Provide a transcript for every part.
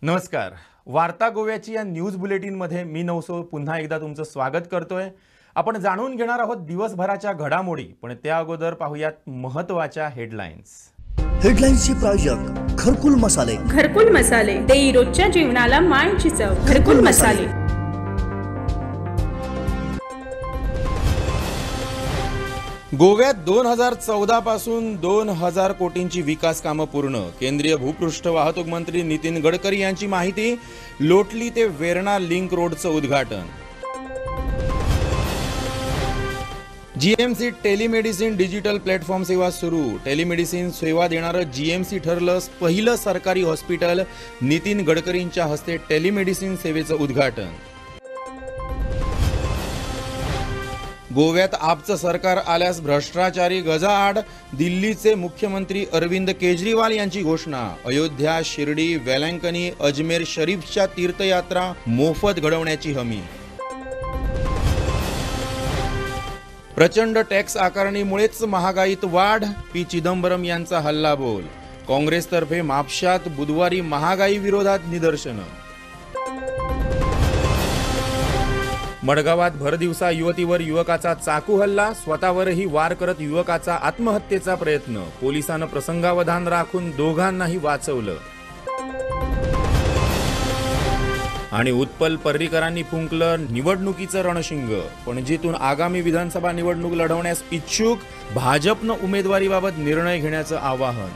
नमस्कार. वार्ता गोव्याची या न्यूज बुलेटिनमध्ये मी नवसो पुन्हा एकदा तुमचं स्वागत करतोय. आपण जाणून घेणार आहोत दिवसभराच्या घडामोडी, पण त्या अगोदर पाहूयात महत्त्वाच्या हेडलाईन्स. हेडलाईन्सचे प्रायोजक घरकुल मसाले. घरकुल मसाले देई रोजच्या जीवनाला मायेची चव. घरकुल मसाले. गोव्यात 2014 पासून 2000 कोटींची विकास कामं पूर्ण. केंद्रीय भूपृष्ठ वाहतूक मंत्री नितीन गडकरी यांची माहिती. लोटली ते वेर्णा लिंक रोडचं उद्घाटन. जीएमसी टेलिमेडिसिन डिजिटल प्लॅटफॉर्म सेवा सुरू. टेलिमेडिसिन सेवा देणारं जीएमसी ठरलं पहिलं सरकारी हॉस्पिटल. नितीन गडकरींच्या हस्ते टेलिमेडिसिन सेवेचं उद्घाटन. गोव्यात आपचं सरकार आल्यास भ्रष्टाचारी गजाआड. दिल्लीचे मुख्यमंत्री अरविंद केजरीवाल यांची घोषणा. अयोध्या, शिर्डी, वेलंकनी, अजमेर शरीफच्या तीर्थयात्रा मोफत घडवण्याची हमी. प्रचंड टॅक्स आकारणीमुळेच महागाईत वाढ. पी चिदंबरम यांचा हल्लाबोल. काँग्रेसतर्फे म्हापशात बुधवारी महागाई विरोधात निदर्शनं. मडगावात भरदिवसा युवतीवर युवकाचा चाकू हल्ला. स्वतःवरही वार करत युवकाचा आत्महत्येचा प्रयत्न. पोलिसांनी प्रसंगावधान राखून दोघांनाही वाचवलं. आणि उत्पल पर्रीकरांनी फुंकलं निवडणुकीचं रणशिंग. पणजीतून आगामी विधानसभा निवडणूक लढवण्यास इच्छुक. भाजपनं उमेदवारीबाबत निर्णय घेण्याचं आवाहन.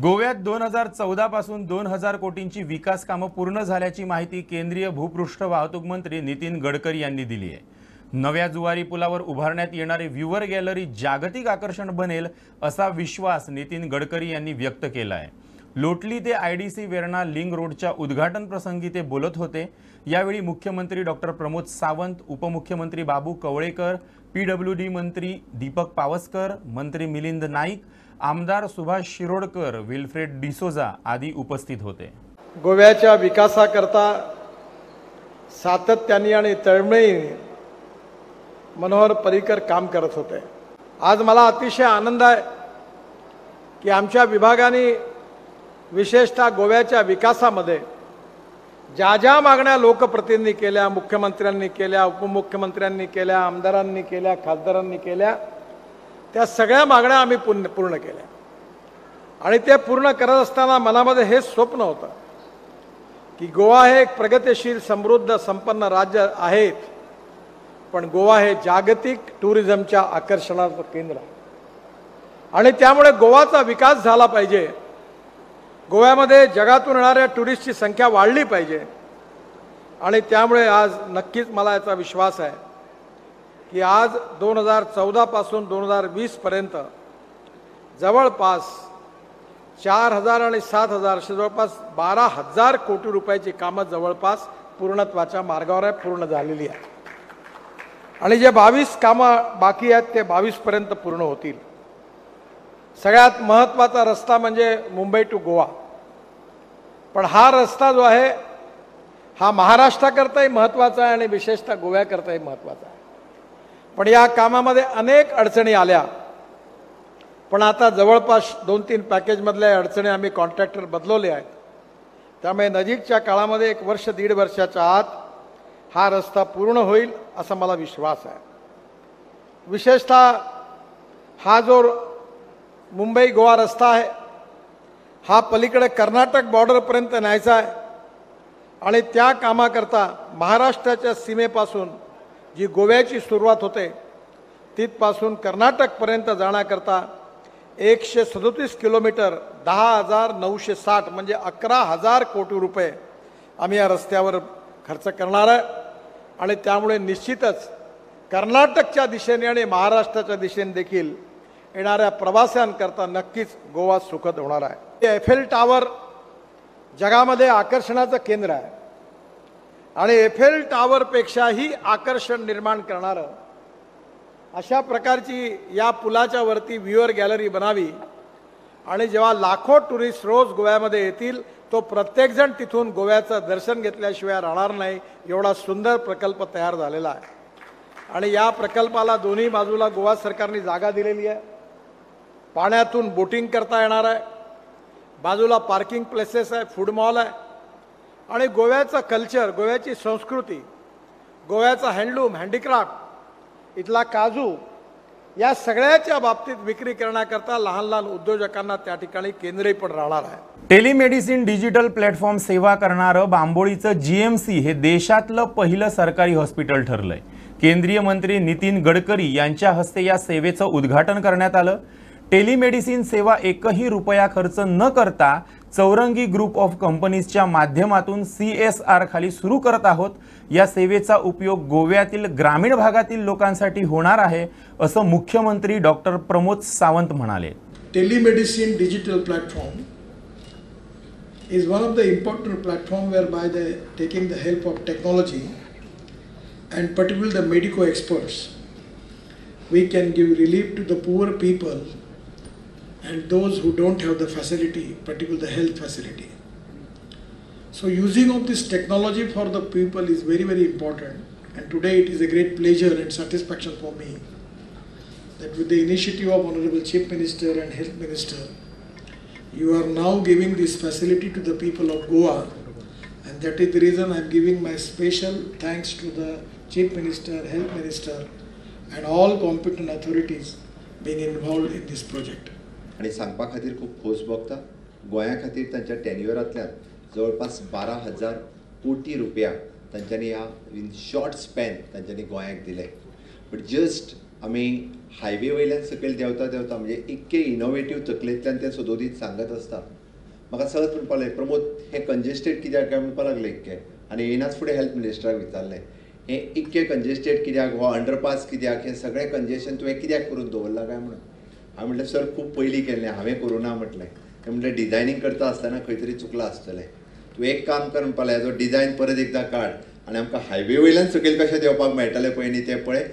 गोव्यात 2014 पासून 2000 कोटींची विकास कामं पूर्ण झाल्याची माहिती केंद्रीय भूपृष्ठ वाहतूक मंत्री नितीन गडकरी यांनी दिली आहे. नव्या जुवारी पुलावर उभारण्यात येणारी व्ह्यूवर गॅलरी जागतिक आकर्षण बनेल असा विश्वास नितीन गडकरी यांनी व्यक्त केला आहे. लोटली ते आयडीसी वेर्णा लिंक रोडच्या उद्घाटन प्रसंगी ते बोलत होते. यावेळी मुख्यमंत्री डॉक्टर प्रमोद सावंत, उपमुख्यमंत्री बाबू कवळेकर, पीडब्ल्यूडी मंत्री दीपक पावसकर, मंत्री मिलिंद नाईक, आमदार सुभाष शिरोडकर, विल्फ्रेड डिसोजा आदी उपस्थित होते. गोव्याच्या विकासाकरता सातत्याने आणि तळमळीने मनोहर पर्रीकर काम करत होते. आज मला अतिशय आनंद आहे की आमच्या विभागाने विशेषतः गोव्याच्या विकासामध्ये ज्या ज्या मागण्या लोकप्रतिनिधी केल्या, मुख्यमंत्र्यांनी केल्या, उपमुख्यमंत्र्यांनी केल्या, आमदारांनी केल्या, खासदारांनी केल्या, त्या सगळ्या मागण्या आम्ही पूर्ण केल्या. आणि ते पूर्ण करत असताना मनामध्ये हे स्वप्न होतं की गोवा हे एक प्रगतिशील, समृद्ध, संपन्न राज्य आहे, पण गोवा हे जागतिक टुरिझमच्या आकर्षणाचं केंद्र आहे. आणि त्यामुळे गोवाचा विकास झाला पाहिजे. गोव्यामध्ये जगातून येणाऱ्या टुरिस्टची संख्या वाढली पाहिजे. आणि त्यामुळे आज नक्कीच मला याचा विश्वास आहे की आज 2014 पासून 2020 पर्यंत जवळपास 4000 आणि 7000 अशी जवळपास 12000 कोटी रुपयाची कामं जवळपास पूर्णत्वाच्या मार्गावर पूर्ण झालेली आहे. आणि जे 22 कामं बाकी आहेत ते 22 पर्यंत पूर्ण होतील. सगळ्यात महत्त्वाचा रस्ता म्हणजे मुंबई टू गोवा. पण हा रस्ता जो आहे हा महाराष्ट्राकरताही महत्त्वाचा आहे आणि विशेषतः गोव्याकरताही महत्त्वाचा आहे. पण या कामामध्ये अनेक अडचणी आल्या. पण आता जवळपास 2-3 पॅकेजमधल्या अडचणी आम्ही कॉन्ट्रॅक्टर बदलवले आहेत. त्यामुळे नजीकच्या काळामध्ये 1 वर्ष 1.5 वर्षाच्या आत हा रस्ता पूर्ण होईल असा मला विश्वास आहे. विशेषतः हा जो मुंबई गोवा रस्ता आहे हा पलीकडे कर्नाटक बॉर्डरपर्यंत न्यायचा आहे. आणि त्या कामाकरता महाराष्ट्राच्या सीमेपासून जी गोव्याची सुरुवात होते तिथपासून कर्नाटकपर्यंत जाण्याकरता 137 किलोमीटर 10,960 म्हणजे 11,000 कोटी रुपये आम्ही या रस्त्यावर खर्च करणार आहे. आणि त्यामुळे निश्चितच कर्नाटकच्या दिशेने आणि महाराष्ट्राच्या दिशेने देखील येणाऱ्या प्रवाशांकरता नक्कीच गोवा सुखद होणार आहे. एफेल टॉवर जगामध्ये आकर्षणाचं केंद्र आहे. आणि एफेल टॉवरपेक्षाही आकर्षण निर्माण करणारं अशा प्रकारची या पुलाच्या वरती व्ह्यूअर गॅलरी बनावी. आणि जेव्हा लाखो टुरिस्ट रोज गोव्यामध्ये येतील तो प्रत्येकजण तिथून गोव्याचं दर्शन घेतल्याशिवाय राहणार नाही. एवढा सुंदर प्रकल्प तयार झालेला आहे. आणि या प्रकल्पाला दोन्ही बाजूला गोवा सरकारने जागा दिलेली आहे. पाण्यातून बोटिंग करता येणार आहे. बाजूला पार्किंग प्लेसेस आहे, फूड मॉल आहे आणि गोव्याचं कल्चर, गोव्याची संस्कृती, गोव्याचा हँडलूम, हँडीक्राफ्ट, इथला काजू, या सगळ्याच्या बाबतीत विक्री करण्याकरता लहान लहान उद्योजकांना त्या ठिकाणी केंद्रही पण राहणार आहे. टेलिमेडिसिन डिजिटल प्लॅटफॉर्म सेवा करणारं बांबोळीचं जीएमसी हे देशातलं पहिलं सरकारी हॉस्पिटल ठरलंय. केंद्रीय मंत्री नितीन गडकरी यांच्या हस्ते या सेवेचं उद्घाटन करण्यात आलं. टेलिमेडिसिन सेवा एकही रुपया खर्च न करता चौरंगी ग्रुप ऑफ कंपनीजच्या माध्यमातून CSR खाली सुरू करत आहोत. या सेवेचा उपयोग गोव्यातील ग्रामीण भागातील लोकांसाठी होणार आहे असं मुख्यमंत्री डॉक्टर प्रमोद सावंत म्हणाले. Telemedicine digital platform is one of the important platform whereby they taking the help of technology and particularly the medico experts, we can give relief to the poor people and those who don't have the facility, particularly the health facility. So using of this technology for the people is very, very important, and today it is a great pleasure and satisfaction for me that with the initiative of Honorable Chief Minister and Health Minister, you are now giving this facility to the people of Goa, and that is the reason I am giving my special thanks to the Chief Minister, Health Minister and all competent authorities being involved in this project. आणि सांगपा खातीर खूब खोस भोगता. गोंया खातीर तांच्या टेन्युअरांतल्यान जवळपास 12,000 कोटी रुपया तांच्यांनी ह्या इन शॉर्ट स्पॅन तांच्यांनी गोंयाक दिले. बट जस्ट आमी हायवे वयल्यान सकयल देंवता देंवता म्हणजे इतके इनोवेटीव तकलेंतल्यान ते सदोदीत सांगत आसता. म्हाका सहज म्हणपाक लागलें, प्रमोद हे कंजेस्टेड कित्याक काय म्हणपाक लागले इतके, आनी येनाच फुडें हेल्थ मिनिस्टराक विचारलें हे इतके कंजेस्टेड कित्याक, हो अंडरपास कित्याक, हे सगळें कंजेशन तुवें कित्याक करून दवरला काय म्हणून. हांवें म्हटलें सर खूब पयलीं केल्लें, हांवें करूं ना म्हटलें. तें म्हणलें डिजायनींग करता आसतना खंय तरी चुकलां आसतलें. तूं एक काम कर म्हणपाक लागलें, हेजो डिजायन परत एकदां काड आनी आमकां हायवे वयल्यान सकयल कशें देंवपाक मेळटलें पळय न्ही तें पळय.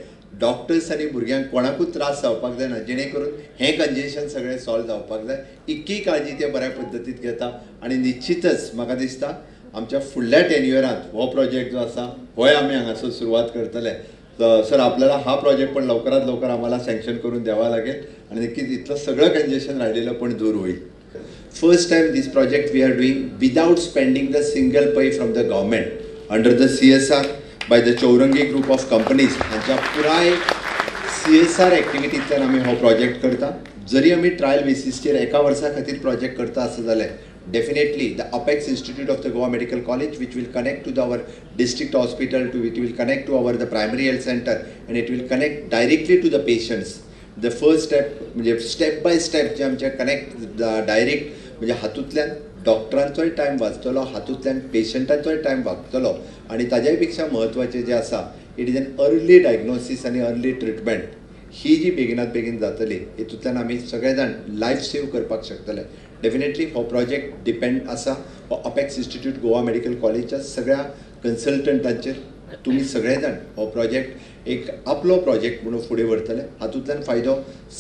डॉक्टर्स आनी भुरग्यांक कोणाकूच त्रास जावपाक जायना, जेणे करून हें कंजेशन सगळें सॉल्व जावपाक जाय. इतकी काळजी ते बऱ्या पद्दतीन घेता आनी निश्चितच म्हाका दिसता आमच्या फुडल्या टेन्युअरांत हो प्रोजेक्ट जो आसा होय आमी हांगासर सुरवात करतले. सर आपल्याला हा प्रोजेक्ट पण लवकरात लवकर आम्हाला सँक्शन करून द्यावा लागेल आणि नक्कीच इथलं सगळं कंजेशन राहिलेलं पण दूर होईल. First time this project we are doing without spending the single पै from the government under the CSR by the Chowrangi group of companies. हांच्या पुराय CSR एक्टिविटींतल्यान आमी हो प्रोजेक्ट करता. जरी आमी ट्रायल बेसिसचेर एका वर्सा खातीर प्रोजेक्ट करता आसत जाल्यार definitely the Apex Institute of the Goa Medical College, which will connect to our district hospital, it will connect to our the primary health center, and it will connect directly to the patients. The first step म्हणजे step by step जे आमचे connect direct म्हणजे हातूंतल्यान डॉक्टरांचोय time वाचतलो, हातूंतल्यान पेशंटांचोय time वाचतलो आणि ताज्याय पेक्षा म्हत्वाचें जें आसा it is an early diagnosis आनी अर्ली ट्रिटमेंट. ही जी बेगिनात बेगीन जातली हितूंतल्यान आमी सगळे जाण लायफ सेव करपाक शकतले. डेफिनेटली हो प्रोजेक्ट डिपेंड आसा हो अपेक्स इन्स्टिट्यूट गोवा मेडिकल कॉलेजच्या सगळ्या कन्सल्टंटांचेर. तुमी सगळे जाण हो प्रोजेक्ट एक आपलो प्रोजेक्ट म्हणून फुडें व्हरतले. हातूंतल्यान फायदो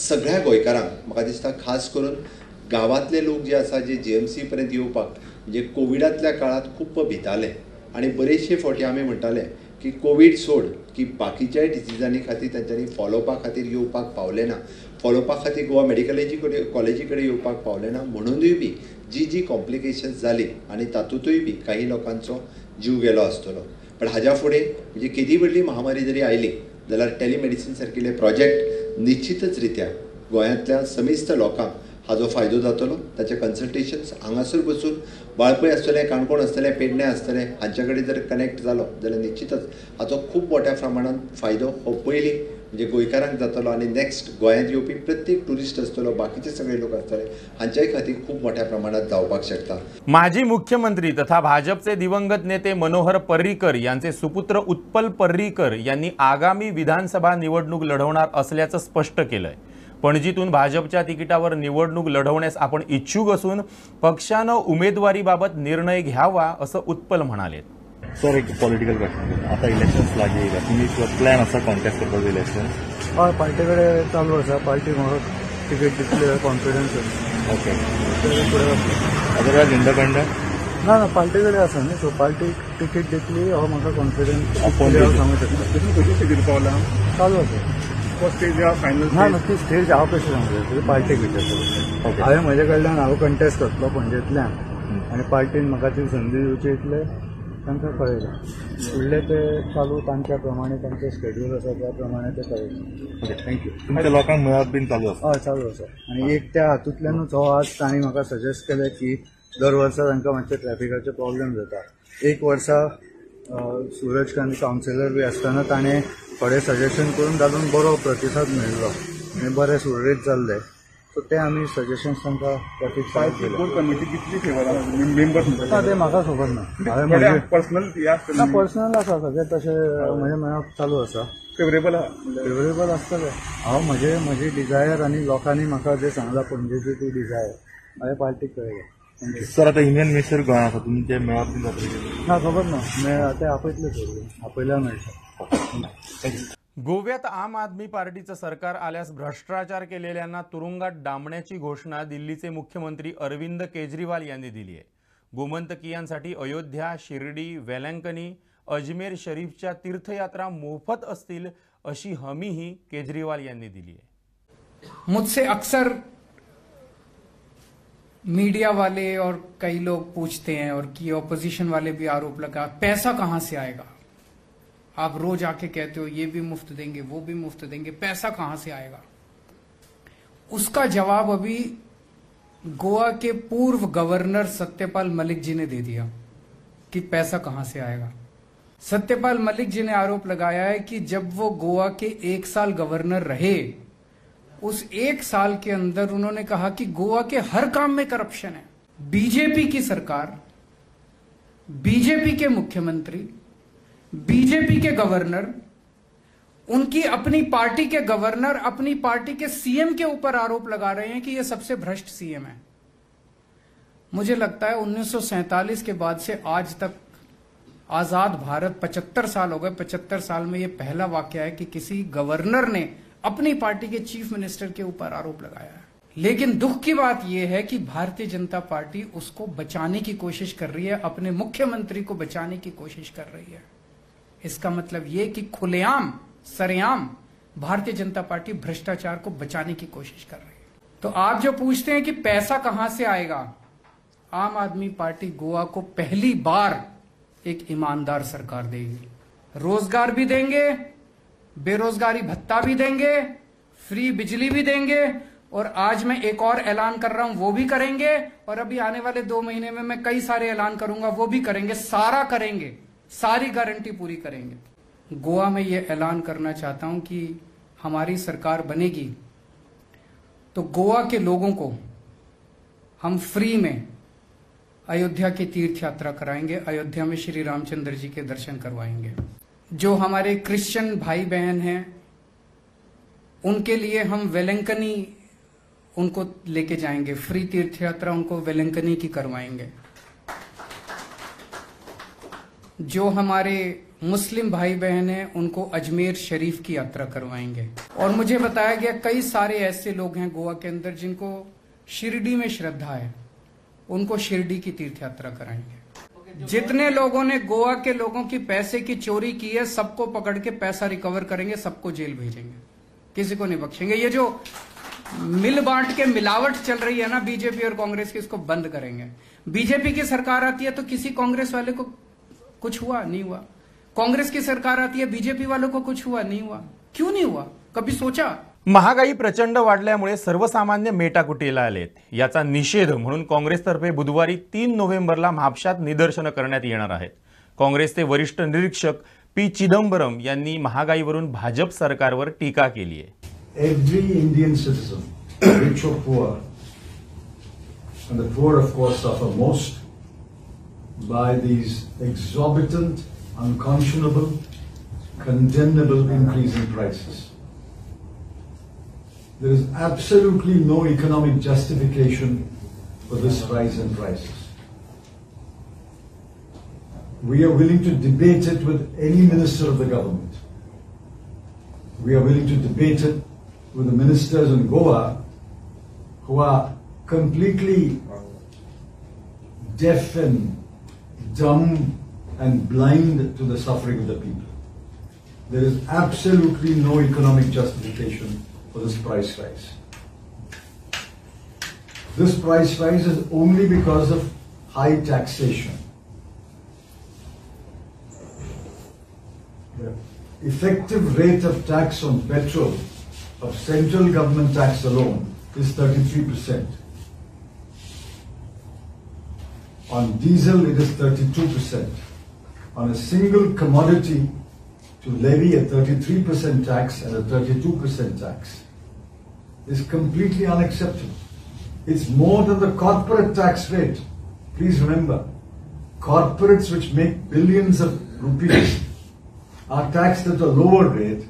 सगळ्या गोंयकारांक. म्हाका दिसता खास करून गांवांतले लोक जे आसा जे GMC पर्यंत येवपाक म्हणजे कोविडांतल्या काळात खूब भिताले आनी बरेचशे फावटी आमी म्हणटाले की कोविड सोड की बाकीच्याय डिसिजांनी खातीर तांच्यांनी फॉलोअपा खातीर येवपाक पावले ना, फॉलोअपा खातीर गोवा मेडिकल कॉलेजी कडेन येवपाक पावले ना, म्हणूनय बी जी कॉम्प्लिकेशन्स जाली आनी तातूंतय बी काही लोकांचो जीव गेलो आसतलो. पण हाज्या फुडें म्हणजे केदी व्हडली महामारी जरी आयली जाल्यार टेलिमेडिसीन सारकिले प्रोजेक्ट निश्चितच रित्या गोंयांतल्या समेस्त लोकांक हाजो फायदो जातलो. ताचे कन्सल्टेशन्स हांगासर बसून बाळपय आसतले, काणकोण आसतले, पेडणे आसतले हांच्या कडेन जर कनेक्ट जालो जाल्यार निश्चितच हाचो खूब मोठ्या प्रमाणात फायदो हो पयलीं म्हणजे गोंयकारांक जातलो आनी नेक्स्ट गोंयांत येवपी प्रत्येक टुरिस्ट आसतलो, बाकीचे सगळे लोक आसतले हांच्याय खातीर खूब मोठ्या प्रमाणात जावपाक शकता. माजी मुख्यमंत्री तथा भाजपचे दिवंगत नेते मनोहर पर्रीकर यांचे सुपुत्र उत्पल पर्रीकर यांनी आगामी विधानसभा निवडणूक लढवणार असल्याचं स्पष्ट केलंय. पणजीतून भाजपच्या तिकिटावर निवडणूक लढवण्यास आपण इच्छुक असून पक्षानं उमेदवारीबाबत निर्णय घ्यावा असं उत्पल म्हणाले. सर एक पॉलिटिकल क्वेश्चन, आता इलेक्शन्स लागली तुम्ही प्लॅन असा कॉन्टेस्ट करपाक इलेक्शन? हय पार्टी कडेन चालू आसा. पार्टी म्हाका टिकेट दितली कॉन्फिडन्स. ओके अदरवायज इंडिपेंडंट ना ना पार्टी कडेन आसा न्ही, सो पार्टी टिकेट दितली हो म्हाका कॉन्फिडन्स सांगू शकता. कशी टिकेट पावला चालू आसा. फर्स्ट स्टेज या फायनल ना नक्की स्टेज हांव कशें सांगलें पार्टीक विचारतलो हांवें म्हजे कडल्यान हांव कंटेस्ट करतलो पणजेंतल्यान आनी पार्टीन म्हाका ती संदी दिवची इतले तांकां कळयलां फुडले ते चालू तांच्या प्रमाणे तांचें शेड्यूल आसा त्या प्रमाणे ते कळयलां. थँक्यू. तुमच्या लोकांक मेळप बीन चालू आसा? हय चालू आसा आनी एक त्या हातूंतल्यानूच हो आज तांणी म्हाका सजेस्ट केलें की दर वर्सा तांकां मातशे ट्रॅफिकाचे प्रॉब्लेम जाता. एक वर्सा सूरजकांत कावन्सिलर बी आसतना ताणें थोडें सजेशन करून तातूंत बरो प्रतिसाद मेळिल्लो आनी बरें सुरळीत जाल्लें. सो ते आमी सजेशन्स तांकां ट्रॅफीक सायड केले. कमिटी कितली फेवर मेंबर्स ना ते म्हाका खबर ना. हांवें पर्सनल पर्सनल आसा सगळें तशें म्हजें मेळप चालू आसा. फेवरेबल आसतलें. हांव म्हजी डिझायर आनी लोकांनी म्हाका जें सांगलां पणजेची ती डिझायर हांवें पार्टीक कळयलें. सर आता इंडियन मिनिस्टर गोंयांत आसा तुमचे मेळप बीन जातलें? ना खबर ना ते आपयतले आपयल्यार मेळटा. गोव्यात आम आदमी पार्टीचं सरकार आल्यास भ्रष्टाचार केलेल्यांना तुरुंगात डांबण्याची घोषणा दिल्लीचे मुख्यमंत्री अरविंद केजरीवाल यांनी दिली आहे. गोमंतकीयांसाठी अयोध्या, शिर्डी, वेलंकनी, अजमेर शरीफच्या तीर्थयात्रा मोफत असतील अशी हमीही केजरीवाल यांनी दिली आहे. मुझसे अक्सर मीडिया वाले और कई लोग पूछते हैं और कि ऑपोजिशन वाले भी आरोप लगा पैसा कहां से आएगा. आप रोज आके कहते हो ये भी मुफ्त देंगे वो भी मुफ्त देंगे, पैसा कहां से आएगा. उसका जवाब अभी गोवा के पूर्व गवर्नर सत्यपाल मलिक जी ने दे दिया कि पैसा कहां से आएगा. सत्यपाल मलिक जी ने आरोप लगाया है कि जब वो गोवा के 1 साल गवर्नर रहे उस 1 साल के अंदर उन्होंने कहा कि गोवा के हर काम में करप्शन है. बीजेपी की सरकार, बीजेपी के मुख्यमंत्री, बीजेपी के गवर्नर, उनकी अपनी पार्टी के गवर्नर अपनी पार्टी के सीएम के ऊपर आरोप लगा रहे हैं कि यह सबसे भ्रष्ट सीएम है. मुझे लगता है 1947 के बाद से आज तक आजाद भारत 75 साल हो गए. 75 साल में यह पहला वाकया है कि किसी गवर्नर ने अपनी पार्टी के चीफ मिनिस्टर के ऊपर आरोप लगाया है. लेकिन दुख की बात यह है कि भारतीय जनता पार्टी उसको बचाने की कोशिश कर रही है, अपने मुख्यमंत्री को बचाने की कोशिश कर रही है. इसका मतलब यह कि खुलेआम सरेआम भारतीय जनता पार्टी भ्रष्टाचार को बचाने की कोशिश कर रही है. तो आप जो पूछते हैं कि पैसा कहां से आएगा, आम आदमी पार्टी गोवा को पहली बार एक ईमानदार सरकार देगी. रोजगार भी देंगे, बेरोजगारी भत्ता भी देंगे, फ्री बिजली भी देंगे और आज मैं एक और ऐलान कर रहा हूं वो भी करेंगे और अभी आने वाले 2 महीने में मैं कई सारे ऐलान करूंगा वो भी करेंगे. सारा करेंगे, सारी गारंटी पूरी करेंगे. गोवा में ये ऐलान करना चाहता हूं कि हमारी सरकार बनेगी तो गोवा के लोगों को हम फ्री में अयोध्या की तीर्थ यात्रा कराएंगे, अयोध्या में श्री रामचंद्र जी के दर्शन करवाएंगे. जो हमारे क्रिश्चियन भाई बहन हैं उनके लिए हम वेलंकनी उनको लेके जाएंगे, फ्री तीर्थ यात्रा उनको वेलंकनी की करवाएंगे. जो हमारे मुस्लिम भाई बहन हैं उनको अजमेर शरीफ की यात्रा करवाएंगे. और मुझे बताया गया कई सारे ऐसे लोग हैं गोवा के अंदर जिनको शिरडी में श्रद्धा है, उनको शिरडी की तीर्थ यात्रा कराएंगे. जितने लोगों ने गोवा के लोगों की पैसे की चोरी की है सबको पकड़ के पैसा रिकवर करेंगे, सबको जेल भेजेंगे, किसी को नहीं बख्शेंगे. ये जो मिल बांट के मिलावट चल रही है ना बीजेपी और कांग्रेस की, इसको बंद करेंगे. बीजेपी की सरकार आती है तो किसी कांग्रेस वाले को कुछ हुआ नहीं हुआ, कांग्रेस की सरकार आती है बीजेपी वालों को कुछ हुआ नहीं हुआ. क्यों नहीं हुआ, कभी सोचा? महागाई प्रचंड वाढल्यामुळे सर्वसामान्य मेटाकुटीला आलेत. याचा निषेध म्हणून काँग्रेसतर्फे बुधवारी 3 नोव्हेंबरला म्हापशात निदर्शनं करण्यात येणार आहेत. काँग्रेसचे वरिष्ठ निरीक्षक पी चिदंबरम यांनी महागाईवरून भाजप सरकारवर टीका केली आहे. Every Indian citizen, rich or poor, and the poor of course suffer most by these exorbitant, unconscionable, condemnable increase in prices. There is absolutely no economic justification for this rise in prices. We are willing to debate it with any minister of the government. We are willing to debate it with the ministers in Goa who are completely deaf and dumb and blind to the suffering of the people. there is absolutely no economic justification for this price rise. This price rise is only because of high taxation. The effective rate of tax on petrol of central government tax alone is 33%. On diesel, it is 32%. On a single commodity, to levy a 33% tax and a 32% tax is completely unacceptable. It's more than the corporate tax rate. Please remember, corporates which make billions of rupees are taxed at a lower rate,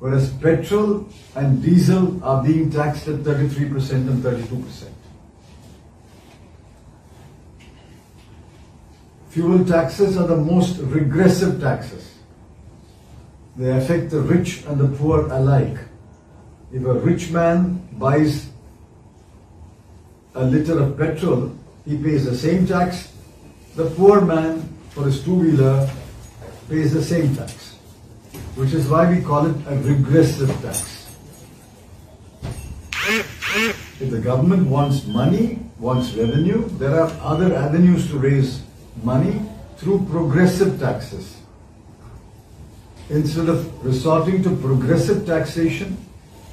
whereas petrol and diesel are being taxed at 33% and 32%. Fuel taxes are the most regressive taxes. They affect the rich and the poor alike. If a rich man buys a liter of petrol, he pays the same tax. The poor man, for his two-wheeler, pays the same tax, which is why we call it a regressive tax. If the government wants money, wants revenue, there are other avenues to raise money through progressive taxes. Instead of resorting to progressive taxation,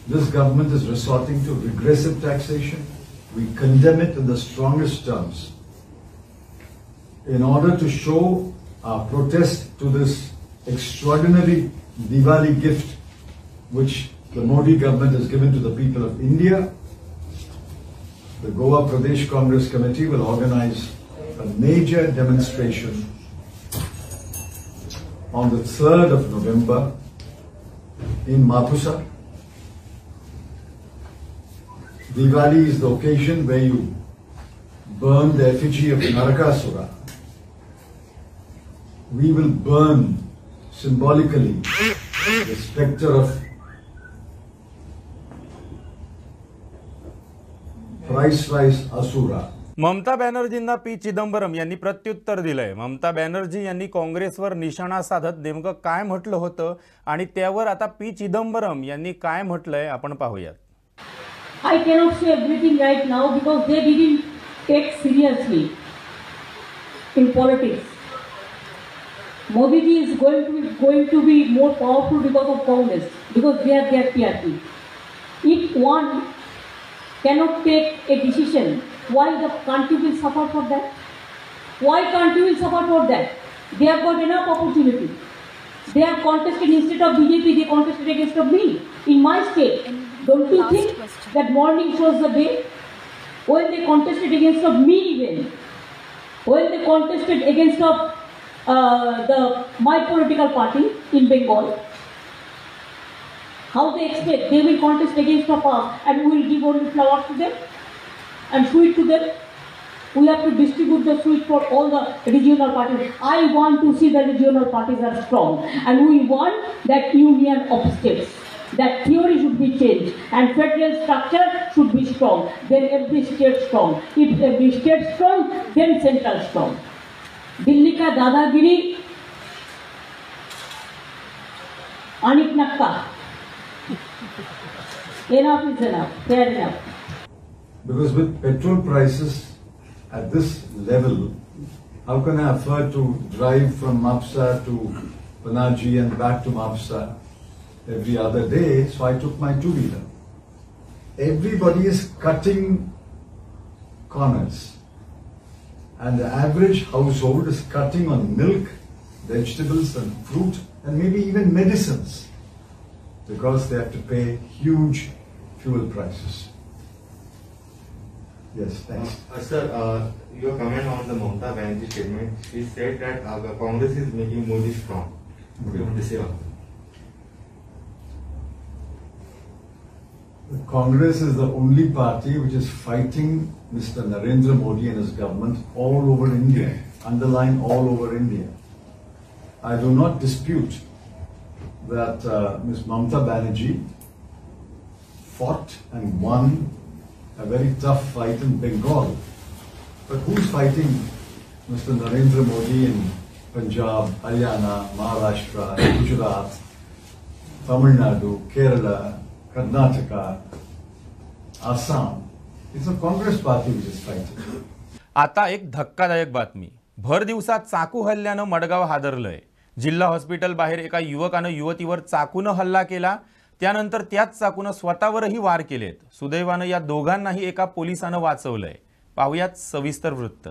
this government is resorting to regressive taxation. We condemn it in the strongest terms. In order to show our protest to this extraordinary Diwali gift which the Modi government has given to the people of India, the Goa Pradesh Congress Committee will organize a major demonstration on the 3rd of November in Mapusa. Diwali is the occasion where you burn the effigy of Narakasura. We will burn symbolically the spectre of price rise Asura. Mamata बॅनर्जींना P Chidambaram यांनी प्रत्युत्तर दिलंय. ममता बॅनर्जी यांनी काँग्रेसवर निशाणा साधत नेमकं काय म्हटलं होतं आणि त्यावर आता पी चिदंबरम यांनी काय म्हटलंय आपण पाहूयात. I cannot say everything right now because they didn't take seriously in politics. Modi ji is going to be more powerful because of Congress, because they are their PRP. If one cannot take a decision, why the country will suffer for that? Why country will suffer for that? They have got enough opportunity. They have contested instead of BJP, they contested against of me in my state. Don't you think that morning shows the day? When they contested against of me even, when they contested against of my political party in Bengal, how they expect they will contest against of us and we will give only flowers to them and sweet to them? We have to distribute the sweet for all the regional parties. I want to see the regional parties are strong, and we want that union of states. That theory should be changed, and federal structure should be strong. Then every state strong. If every state strong, then central strong. Delhi ka dadagiri, Anik Nakka. Enough is enough. Fair enough. Because with petrol prices at this level, how can I afford to drive from Mapusa to Panaji and back to Mapusa every other day? So I took my two-wheeler. Everybody is cutting corners. And the average household is cutting on milk, vegetables and fruit and maybe even medicines because they have to pay huge fuel prices. Yes, thanks. Sir, your comment on the Mamata Banerjee statement, she said that Congress is making Modi strong. What do you want to say on that? Congress is the only party which is fighting Mr. Narendra Modi and his government all over India, underline all over India. I do not dispute that Ms. Mamata Banerjee fought and won a very tough fight in Bengal. But who's fighting Mr. Narendra Modi in Punjab, Haryana, Maharashtra, Gujarat, Tamil Nadu, Kerala, Karnataka, Assam. It's a Congress party which is fighting. आता एक धक्कादायक बातमी. भर दिवसात चाकू हल्ल्यानं मडगाव हादरलंय. जिल्हा hospital बाहेर एका युवकानं युवतीवर चाकूनं हल्ला केला. त्यानंतर त्याच चाकूनं स्वतःवरही वार केलेत. सुदैवानं या दोघांनाही एका पोलिसानं वाचवलंय. पाहुयात सविस्तर वृत्त.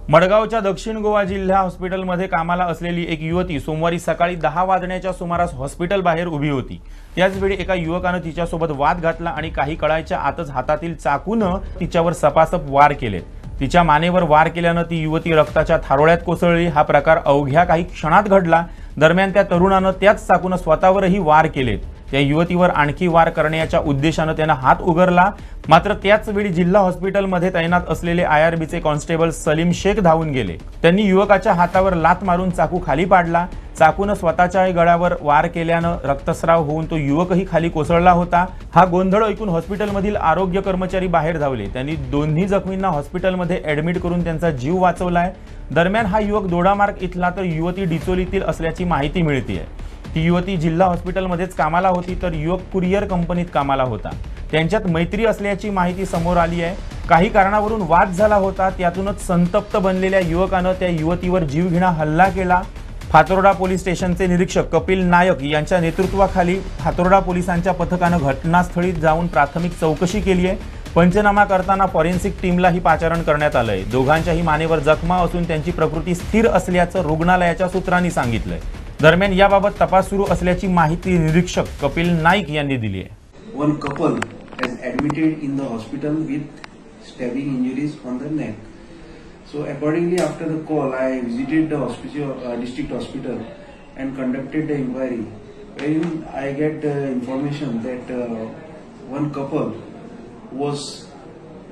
मडगावच्या दक्षिण गोवा जिल्हा हॉस्पिटलमध्ये कामाला असलेली एक युवती सोमवारी सकाळी 10 वाजण्याच्या सुमारास हॉस्पिटल बाहेर उभी होती. त्याचवेळी एका युवकानं तिच्यासोबत वाद घातला आणि काही कळायच्या आतच हातातील चाकूनं तिच्यावर सपासप वार केलेत. तिच्या मानेवर वार केल्यानं ती युवती रक्ताच्या थारोळ्यात कोसळली. हा प्रकार अवघ्या काही क्षणात घडला. दरम्यान त्या तरुणानं त्याच चाकूनं स्वतःवरही वार केलेत. त्या युवतीवर आणखी वार करण्याच्या उद्देशानं त्यानं हात उगारला. मात्र त्याच वेळी जिल्हा हॉस्पिटलमध्ये तैनात असलेले IRBचे कॉन्स्टेबल सलीम शेख धावून गेले. त्यांनी युवकाच्या हातावर लात मारून चाकू खाली पाडला. चाकूनं स्वतःच्या गळ्यावर वार केल्यानं रक्तस्राव होऊन तो युवकही खाली कोसळला होता. हा गोंधळ ऐकून हॉस्पिटलमधील आरोग्य कर्मचारी बाहेर धावले. त्यांनी दोन्ही जखमींना हॉस्पिटलमध्ये ऍडमिट करून त्यांचा जीव वाचवलाय. दरम्यान हा युवक दोडामार्ग इथला तर युवती डिचोलीतील असल्याची माहिती मिळतेय. ती युवती जिल्हा हॉस्पिटलमध्येच कामाला होती तर युवक कुरिअर कंपनीत कामाला होता. त्यांच्यात मैत्री असल्याची माहिती समोर आली आहे. काही कारणावरून वाद झाला होता. त्यातूनच संतप्त बनलेल्या युवकानं त्या युवतीवर जीवघेणा हल्ला केला. फातोर्डा पोलीस स्टेशनचे निरीक्षक कपिल नायक यांच्या नेतृत्वाखाली फातोर्डा पोलिसांच्या पथकानं घटनास्थळी जाऊन प्राथमिक चौकशी केली आहे. पंचनामा करताना फॉरेन्सिक टीमलाही पाचारण करण्यात आलंय. दोघांच्याही मानेवर जखमा असून त्यांची प्रकृती स्थिर असल्याचं रुग्णालयाच्या सूत्रांनी सांगितलंय. दरम्यान याबाबत तपास सुरू असल्याची माहिती निरीक्षक कपिल नाईक यांनी दिली आहे. One couple has admitted in the hospital with stabbing injuries on the neck. So accordingly, after the call, I visited the hospital, district hospital and conducted the inquiry. Wherein I get information that one couple was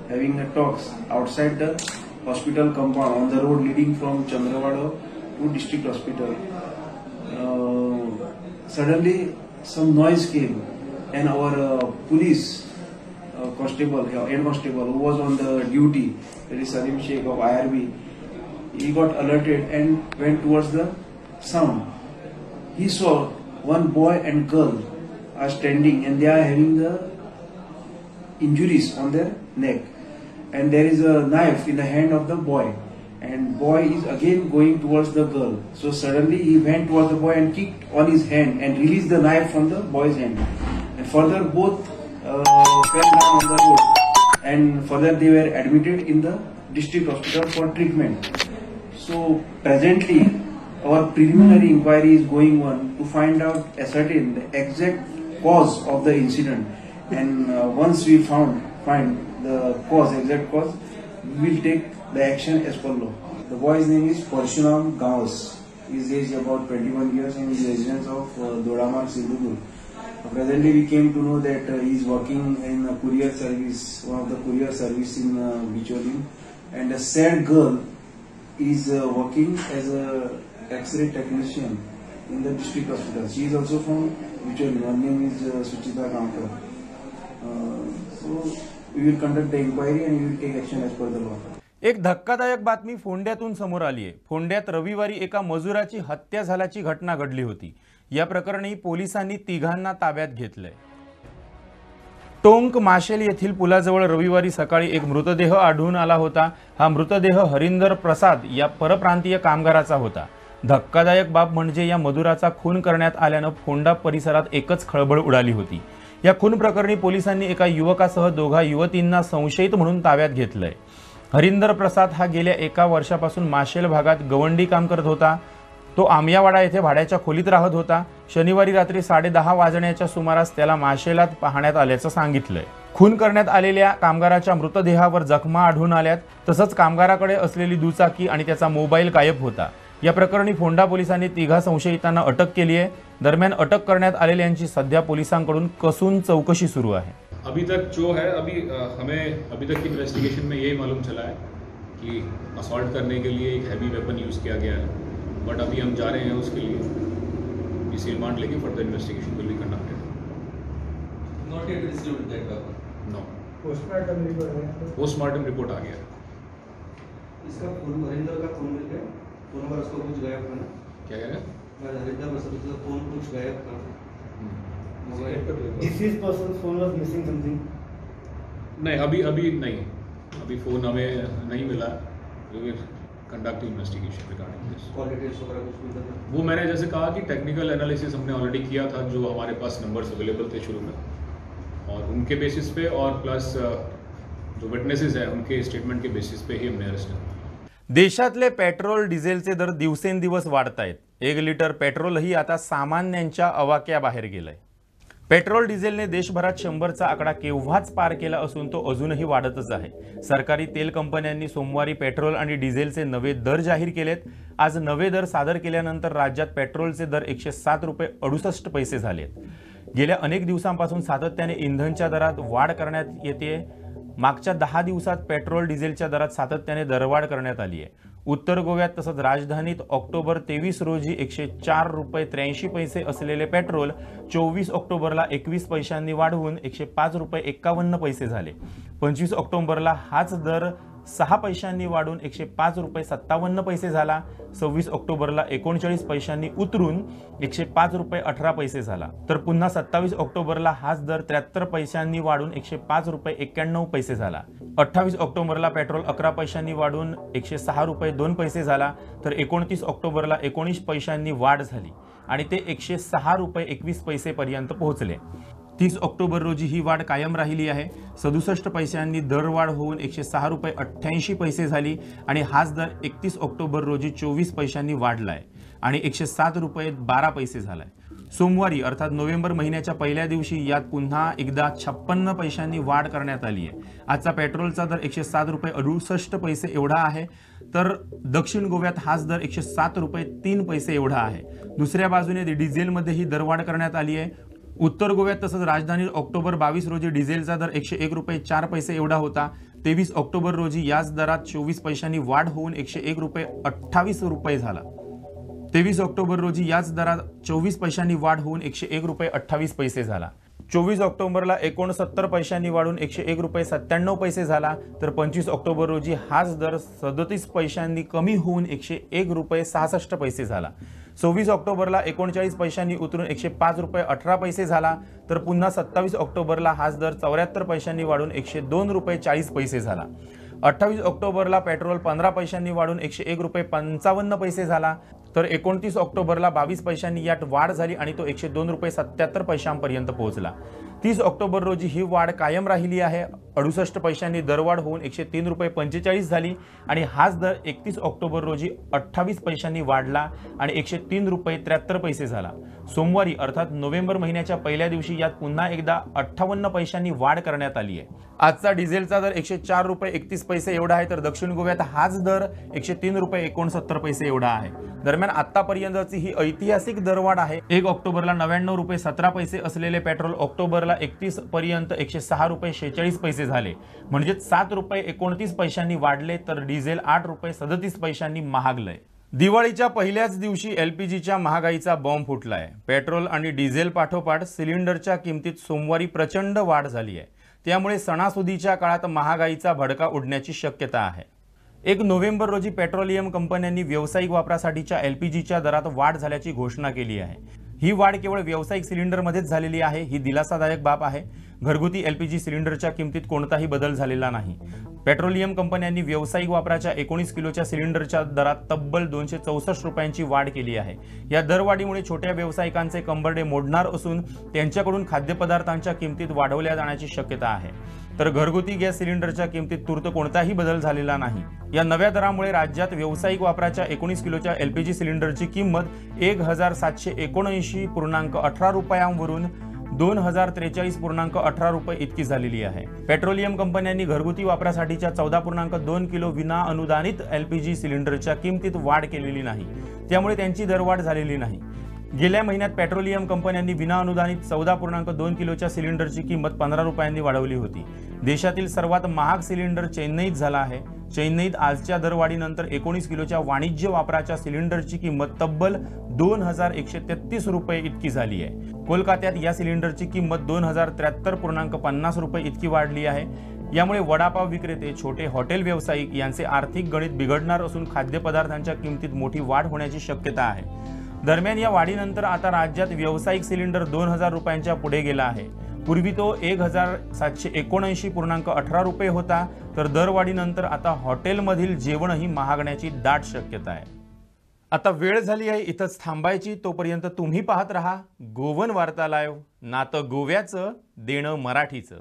having a talks outside the hospital compound on the road leading from Chandrawada to district hospital. Suddenly some noise came and our police constable, head constable who was on the duty, that is Salim Sheikh of IRB, he got alerted and went towards the sound. He saw one boy and girl are standing and they are having the injuries on their neck, and there is a knife in the hand of the boy, and boy is again going towards the girl. So suddenly he went towards the boy and kicked on his hand and released the knife from the boy's hand, and further both fell down on the road, and further they were admitted in the district hospital for treatment. So presently our preliminary inquiry is going on to find out, ascertain the exact cause of the incident, and once we find the exact cause, we will take the action as per law. The boy's name is Parshuram Gaus. His age is about 21 years and he is resident of Dodamarg, Sindhupur. Presently we came to know that he is working in a courier service, one of the courier service in Bicholi, and a sad girl is working as a X-ray technician in the district hospital. She is also from Bicholi. Her name is Suchita Kamkar. So we will conduct the inquiry and we will take action as per the law. एक धक्कादायक बातमी फोंड्यातून समोर आली आहे. फोंड्यात रविवारी एका मजुराची हत्या झाल्याची घटना घडली होती. या प्रकरणी पोलिसांनी तिघांना ताब्यात घेतलंय. टोंक माशेल येथील पुलाजवळ रविवारी सकाळी एक मृतदेह आढळून आला होता. हा मृतदेह हरिंदर प्रसाद या परप्रांतीय कामगाराचा होता. धक्कादायक बाब म्हणजे या मजुराचा खून करण्यात आल्यानं फोंडा परिसरात एकच खळबळ उडाली होती. या खून प्रकरणी पोलिसांनी एका युवकासह दोघा युवतींना संशयित म्हणून ताब्यात घेतलंय. हरिंदर प्रसाद हा गेल्या 1 वर्षापासून माशेल भागात गवंडी काम करत होता. तो आमियावाडा येथे भाड्याच्या खोलीत राहत होता. शनिवारी रात्री 10:30 वाजण्याच्या सुमारास त्याला माशेलात पाहण्यात आल्याचं सांगितलंय. खून करण्यात आलेल्या कामगाराच्या मृतदेहावर जखमा आढळून आल्यात. तसंच कामगाराकडे असलेली दुचाकी आणि त्याचा मोबाईल गायब होता. या प्रकरणी फोंडा पोलिसांनी तिघा संशयितांना अटक केली आहे. दरम्यान अटक करण्यात आलेल्यांची सध्या पोलिसांकडून कसून चौकशी सुरू आहे. अभी तक जो है हमें अभी तक की इन्वेस्टिगेशन में यही मालूम चला है कि असॉल्ट करने के लिए एक हैवी वेपन यूज़ किया गया है. बट अभी हम जा रहे हैं उसके लिए इस रिमांड लेके further investigation will be conducted. Not yet received that weapon. No. Postmortem report आ गया. इसका फोन हरिंदर का फोन मिल गया. फोन पर उसको कुछ गायब था ना. क्या कह रहे हैं? हरिंदर प्रसाद का फोन कुछ गायब था. Deceased person's phone was missing something. नहीं, अभी नहीं, अभी फोन हमें नहीं मिला. We will conduct investigation regarding this. Call details वगैरह कुछ मिला था? वो मैंने जैसे कहा कि टेक्निकल एनालिसिस हमने ऑलरेडी किया था, जो हमारे पास नंबर्स अवेलेबल थे शुरू में, और उनके बेसिस पे और प्लस जो विटनेसेस है उनके स्टेटमेंट के बेसिस पे ही हमने अरेस्ट किया. देशातले पेट्रोल डिझेलचे दर दिवसेंदिवस वाढत आहेत. 1 लिटर पेट्रोलही आता सामान्यांच्या अवाक्याबाहेर गेलंय. पेट्रोल डिझेलने देशभरात 100चा आकडा केव्हाच पार केला असून तो अजूनही वाढतच आहे. सरकारी तेल कंपन्यांनी सोमवारी पेट्रोल आणि डिझेलचे नवे दर जाहीर केलेत. आज नवे दर सादर केल्यानंतर राज्यात पेट्रोलचे दर 107 रुपये 68 पैसे झालेत. गेल्या अनेक दिवसांपासून सातत्याने इंधनच्या दरात वाढ करण्यात येते. मागच्या 10 दिवसात पेट्रोल डिझेलच्या दरात सातत्याने दरवाढ करण्यात आली आहे. उत्तर गोव्यात तसंच राजधानीत ऑक्टोबर 23 रोजी 104 रुपये 83 पैसे असलेले पेट्रोल 24 ऑक्टोबरला 21 पैशांनी वाढवून 105 रुपये 51 पैसे झाले. 25 ऑक्टोबरला हाच दर 6 पैशांनी वाढून 105 रुपये 57 पैसे झाला. 26 ऑक्टोबरला 39 पैशांनी उतरून 105 रुपये 18 पैसे झाला. तर पुन्हा 27 ऑक्टोबरला हाच दर 73 पैशांनी वाढून 105 रुपये 91 पैसे झाला. 28 ऑक्टोबरला पेट्रोल 11 पैशांनी वाढून 106 रुपये 2 पैसे झाला. तर 29 ऑक्टोबरला 19 पैशांनी वाढ झाली आणि ते 106 रुपये 21 पैसे पर्यंत पोहोचले. 30 ऑक्टोबर रोजी ही वाढ कायम राहिली आहे. 67 पैशांनी दरवाढ होऊन 106 रुपये 88 पैसे झाली आणि हाच दर 31 ऑक्टोबर रोजी 24 पैशांनी वाढलाय आणि 107 रुपये 12 पैसे झालाय. सोमवारी अर्थात नोव्हेंबर महिन्याच्या पहिल्या दिवशी यात पुन्हा एकदा 56 पैशांनी वाढ करण्यात आली आहे. आजचा पेट्रोलचा दर 107 रुपये 68 पैसे एवढा आहे. तर दक्षिण गोव्यात हाच दर 107 रुपये 3 पैसे एवढा आहे. दुसऱ्या बाजूने डिझेलमध्येही दरवाढ करण्यात आली आहे. उत्तर गोव्यात तसंच राजधानीत ऑक्टोबर 22 रोजी डिझेलचा दर 101 रुपये 4 पैसे एवढा होता. 23 ऑक्टोबर रोजी याच दरात 24 पैशांनी वाढ होऊन 101 रुपये 28 रुपये झाला. 23 ऑक्टोबर रोजी याच दरात 24 पैशांनी वाढ होऊन 101 रुपये 28 पैसे झाला. 24 ऑक्टोबरला 69 पैशांनी वाढून 101 रुपये 97 पैसे झाला. तर 25 ऑक्टोबर रोजी हाच दर 37 पैशांनी कमी होऊन 101 रुपये 66 पैसे झाला. 26 ऑक्टोबरला 39 पैशांनी उतरून 105 रुपये 18 पैसे झाला. तर पुन्हा 27 ऑक्टोबरला हाच दर 74 पैशांनी वाढून 102 रुपये 40 पैसे झाला. 28 ऑक्टोबरला पेट्रोल 15 पैशांनी वाढून 101 रुपये 55 पैसे झाला. तर 29 ऑक्टोबरला 22 पैशांनी यात वाढ झाली आणि तो 102 रुपये 77 पैशांपर्यंत पोहोचला. 30 ऑक्टोबर रोजी ही वाढ कायम राहिली आहे. 68 पैशांनी दरवाढ होऊन 103 रुपये 45 झाली आणि हाच दर 31 ऑक्टोबर रोजी 28 पैशांनी वाढला आणि 103 रुपये 73 पैसे झाला. सोमवारी अर्थात नोव्हेंबर महिन्याच्या पहिल्या दिवशी यात पुन्हा एकदा 58 पैशांनी वाढ करण्यात आली आहे. आजचा डिझेलचा दर 104 रुपये 31 पैसे एवढा आहे. तर दक्षिण गोव्यात हाच दर 103 रुपये 69 पैसे एवढा आहे. दरम्यान आतापर्यंतची ही ऐतिहासिक दरवाढ आहे. 1 ऑक्टोबरला 99 रुपये 17 पैसे असलेले पेट्रोल ऑक्टोबरला 31 पर्यंत 106 रुपये 46 पैसे झाले. म्हणजे 7 रुपये 29 पैशांनी वाढले. तर डिझेल 8 रुपये 37 पैशांनी महागलंय. दिवाळीच्या पहिल्याच दिवशी एलपीजीच्या महागाईचा बॉम्ब फुटलाय. पेट्रोल आणि डिझेल पाठोपाठ सिलेंडरच्या किमतीत सोमवारी प्रचंड वाढ झाली आहे. त्यामुळे सणासुदीच्या काळात महागाईचा भडका उडण्याची शक्यता आहे. 1 नोव्हेंबर रोजी पेट्रोलियम कंपन्यांनी व्यावसायिक वापरासाठीच्या एलपीजीच्या दरात वाढ झाल्याची घोषणा केली आहे. ही वाढ केवळ व्यावसायिक सिलेंडरमध्येच झालेली आहे. ही दिलासादायक बाब आहे. घरगुती एलपीजी सिलेंडरच्या किमतीत कोणताही बदल झालेला नाही. पेट्रोलियम कंपन्यांनी व्यावसायिक वापराच्या 19 किलोच्या सिलेंडरच्या दरात तब्बल 264 रुपयांची वाढ केली आहे. या दरवाढीमुळे छोट्या व्यावसायिकांचे कंबरडे मोडणार असून त्यांच्याकडून खाद्यपदार्थांच्या किमतीत वाढवल्या जाण्याची शक्यता आहे. तर घरगुती गॅस सिलेंडरच्या किमतीत तूर्त कोणताही बदल झालेला नाही. या नव्या दरामुळे राज्यात व्यावसायिक वापराच्या 19 किलोच्या एलपीजी सिलेंडरची किंमत 1779.18 रुपयांवरून 2043.18 रुपये इतकी झालेली आहे. पेट्रोलियम कंपन्यांनी घरगुती वापरासाठीच्या 14.2 किलो विना अनुदानित एलपीजी सिलेंडरच्या किमतीत वाढ केलेली नाही. त्यामुळे त्यांची दरवाढ झालेली नाही. गेल्या महिन्यात पेट्रोलियम कंपन्यांनी विना अनुदानित 14.2 किलोच्या सिलेंडरची किंमत 15 रुपयांनी वाढवली होती. देशातील सर्वात महाग सिलेंडर चेन्नईत झाला आहे. चेन्नईत आजच्या दरवाढीनंतर 19 किलोच्या वाणिज्य वापराच्या सिलेंडरची किंमत तब्बल 2133 रुपये इतकी झाली आहे. कोलकात्यात या सिलेंडरची किंमत 2073.50 रुपये इतकी वाढली आहे. यामुळे वडापाव विक्रेते, छोटे हॉटेल व्यावसायिक यांचे आर्थिक गणित बिघडणार असून खाद्यपदार्थांच्या किमतीत मोठी वाढ होण्याची शक्यता आहे. दरम्यान या वाढीनंतर आता राज्यात व्यावसायिक सिलेंडर 2000 रुपयांच्या पुढे गेला आहे. पूर्वी तो 1779.18 रुपये होता, तर दरवाढीनंतर आता हॉटेलमधील जेवणही महागण्याची दाट शक्यता आहे. आता वेळ झाली आहे इथंच थांबायची. तोपर्यंत तुम्ही पाहत रहा गोवन वार्ता लाईव्ह, नातं गोव्याचं देणं मराठीचं.